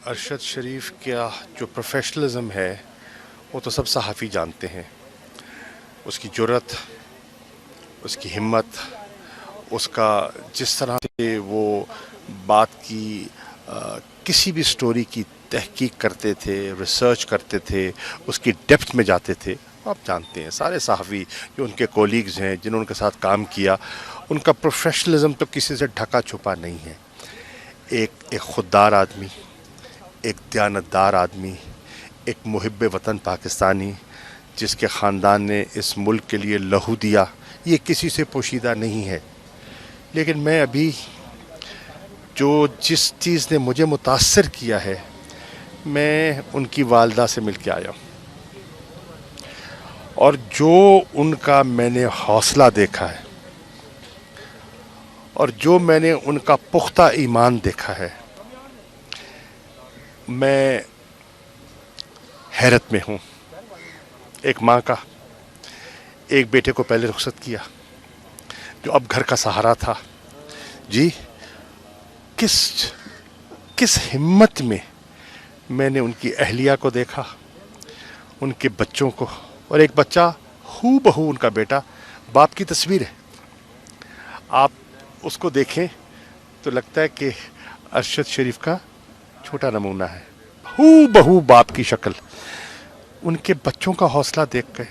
ارشد شریف کا جو پروفیشنلزم ہے وہ تو سب صحافی جانتے ہیں. اس کی جرت، اس کی ہمت، اس کا جس طرح سے وہ بات کی کسی بھی سٹوری کی تحقیق کرتے تھے، ریسرچ کرتے تھے، اس کی ڈیپتھ میں جاتے تھے. آپ جانتے ہیں سارے صحافی جو ان کے کولیگز ہیں، جنہوں نے ان کے ساتھ کام کیا، ان کا پروفیشنلزم تو کسی سے ڈھکا چھپا نہیں ہے. ایک خوددار آدمی، ایک دیانتدار آدمی، ایک محب وطن پاکستانی جس کے خاندان نے اس ملک کے لیے لہو دیا، یہ کسی سے پوشیدہ نہیں ہے. لیکن میں ابھی جس چیز نے مجھے متاثر کیا ہے، میں ان کی والدہ سے مل کے آیا ہوں، اور جو ان کا میں نے حوصلہ دیکھا ہے، اور جو میں نے ان کا پختہ ایمان دیکھا ہے، میں حیرت میں ہوں. ایک ماں کا ایک بیٹے کو پہلے رخصت کیا، جو اب گھر کا سہارا تھا. جی کس ہمت میں نے ان کی اہلیہ کو دیکھا، ان کے بچوں کو. اور ایک بچہ ہو بہو ان کا بیٹا باپ کی تصویر ہے. آپ اس کو دیکھیں تو لگتا ہے کہ ارشد شریف کا چھوٹا نمونہ ہے، ہو بہو باپ کی شکل. ان کے بچوں کا حوصلہ دیکھ کے،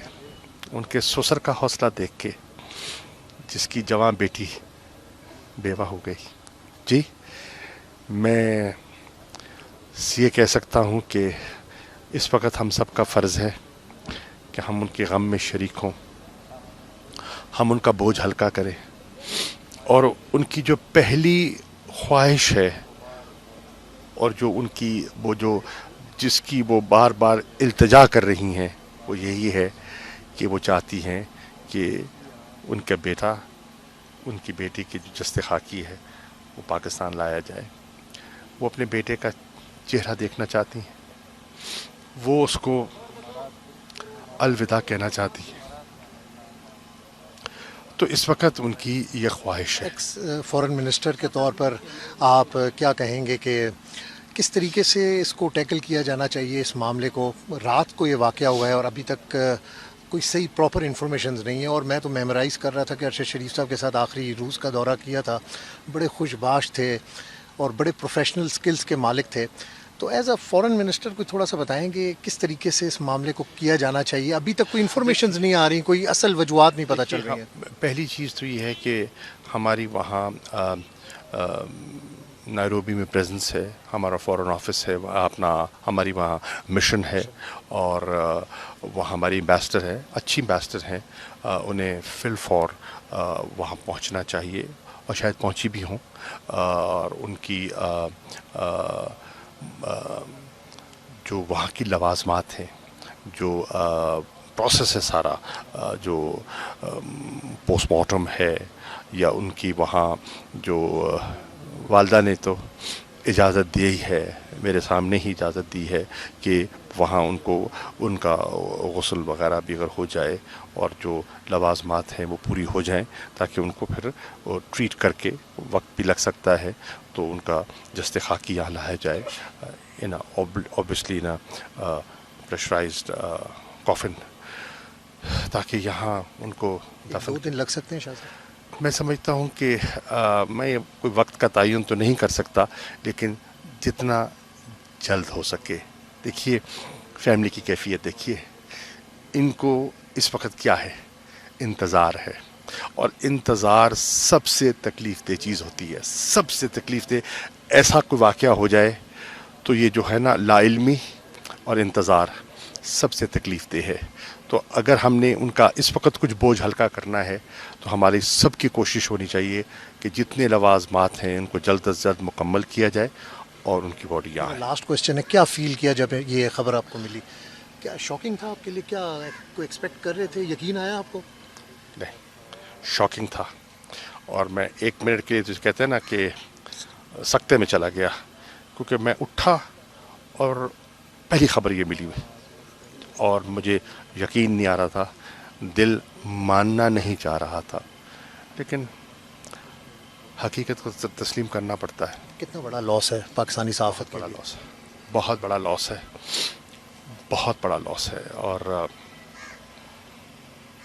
ان کے سسر کا حوصلہ دیکھ کے، جس کی جوان بیٹی بیوہ ہو گئی. جی میں یہ کہہ سکتا ہوں کہ اس وقت ہم سب کا فرض ہے کہ ہم ان کے غم میں شریک ہوں، ہم ان کا بوجھ ہلکا کریں، اور ان کی جو پہلی خواہش ہے، اور جو ان کی جس کی وہ بار بار التجا کر رہی ہیں، وہ یہی ہے کہ وہ چاہتی ہیں کہ ان کا بیٹا، ان کی بیٹی کی جو جست خاکی ہے وہ پاکستان لایا جائے. وہ اپنے بیٹے کا چہرہ دیکھنا چاہتی ہیں، وہ اس کو الوداع کہنا چاہتی ہیں. تو اس وقت ان کی یہ خواہش ہے. ایکس فورن منسٹر کے طور پر آپ کیا کہیں گے کہ کس طریقے سے اس کو ٹیکل کیا جانا چاہیے اس معاملے کو؟ رات کو یہ واقعہ ہوا ہے اور ابھی تک کوئی صحیح پراپر انفارمیشنز نہیں ہے، اور میں تو میمورائز کر رہا تھا کہ ارشد شریف صاحب کے ساتھ آخری روس کا دورہ کیا تھا، بڑے خوش باش تھے اور بڑے پروفیشنل سکلز کے مالک تھے. تو ایز اے فورن منسٹر کوئی تھوڑا سا بتائیں کہ کس طریقے سے اس معاملے کو کیا جانا چاہیے؟ ابھی تک کوئی انفارمیشنز نہیں آ رہی، کوئی اصل وجوہات نہیں پتہ چل رہی ہیں. پہلی چیز تو یہ ہے کہ ہماری وہاں نائروبی میں پریزنس ہے، ہمارا فورن آفس ہے ہماری وہاں مشن ہے، اور وہاں ہماری امبیسڈر ہے، اچھی امبیسڈر ہیں. انہیں فل فور وہاں پہنچنا چاہیے، اور شاید پہنچی بھی ہوں. اور ان کی جو وہاں کی لوازمات ہیں، جو پروسیس ہے سارا، جو پوسٹ مارٹم ہے، یا ان کی وہاں جو والدہ نے تو اجازت دی ہے، میرے سامنے ہی اجازت دی ہے کہ وہاں ان کا غسل وغیرہ بھی اگر ہو جائے، اور جو لوازمات ہیں وہ پوری ہو جائیں، تاکہ ان کو پھر ٹریٹ کر کے وقت بھی لگ سکتا ہے تو ان کا جست خاکی یہاں لایا جائے، obviously in a pressurized coffin، تاکہ یہاں ان کو دفن. 2 دن لگ سکتے ہیں شاہ صاحب؟ میں سمجھتا ہوں کہ میں کوئی وقت کا تعین تو نہیں کر سکتا، لیکن جتنا جلد ہو سکے. دیکھیے فیملی کی کیفیت دیکھیے، ان کو اس وقت کیا ہے؟ انتظار ہے، اور انتظار سب سے تکلیف دہ چیز ہوتی ہے، سب سے تکلیف دہ. ایسا کوئی واقعہ ہو جائے تو یہ جو ہے نا، لا علمی اور انتظار سب سے تکلیف دہ ہے. تو اگر ہم نے ان کا اس وقت کچھ بوجھ ہلکا کرنا ہے تو ہماری سب کی کوشش ہونی چاہیے کہ جتنے لوازمات ہیں ان کو جلد از جلد مکمل کیا جائے، اور ان کی باڈی یہاں ہے. لاسٹ کوشچن ہے، کیا فیل کیا جب یہ خبر آپ کو ملی؟ کیا شاکنگ تھا آپ کے لیے؟ کیا کوئی ایکسپیکٹ کر رہے تھے؟ یقین آیا آپ کو؟ نہیں، شاکنگ تھا. اور میں 1 منٹ کے جو کہتے ہیں نا کہ سکتے میں چلا گیا، کیونکہ میں اٹھا اور پہلی خبر یہ ملی ہوئی، اور مجھے یقین نہیں آ رہا تھا، دل ماننا نہیں چاہ رہا تھا، لیکن حقیقت کو تسلیم کرنا پڑتا ہے. کتنا بڑا لاس ہے پاکستانی صحافت کے بڑا لیے؟ لاس ہے، بہت بڑا لاس ہے، بہت بڑا لاس ہے، اور